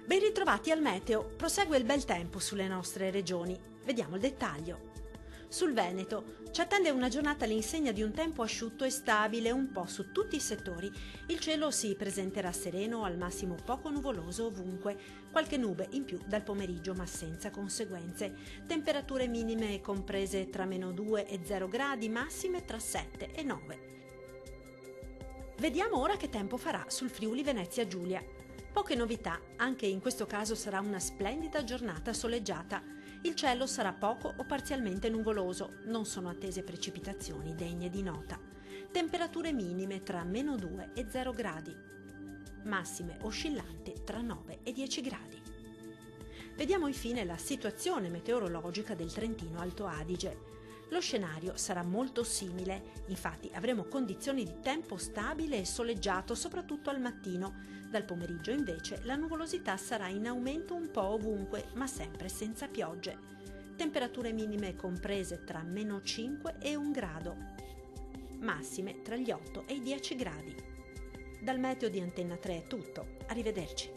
Ben ritrovati al meteo, prosegue il bel tempo sulle nostre regioni. Vediamo il dettaglio. Sul Veneto ci attende una giornata all'insegna di un tempo asciutto e stabile un po' su tutti i settori. Il cielo si presenterà sereno, al massimo poco nuvoloso ovunque, qualche nube in più dal pomeriggio ma senza conseguenze. Temperature minime comprese tra -2 e 0 gradi, massime tra 7 e 9. Vediamo ora che tempo farà sul Friuli Venezia Giulia. Poche novità, anche in questo caso sarà una splendida giornata soleggiata. Il cielo sarà poco o parzialmente nuvoloso, non sono attese precipitazioni degne di nota. Temperature minime tra -2 e 0 gradi, massime oscillanti tra 9 e 10 gradi. Vediamo infine la situazione meteorologica del Trentino Alto Adige. Lo scenario sarà molto simile, infatti avremo condizioni di tempo stabile e soleggiato soprattutto al mattino. Dal pomeriggio invece la nuvolosità sarà in aumento un po' ovunque, ma sempre senza piogge. Temperature minime comprese tra -5 e 1 grado, massime tra gli 8 e i 10 gradi. Dal meteo di Antenna 3 è tutto, arrivederci.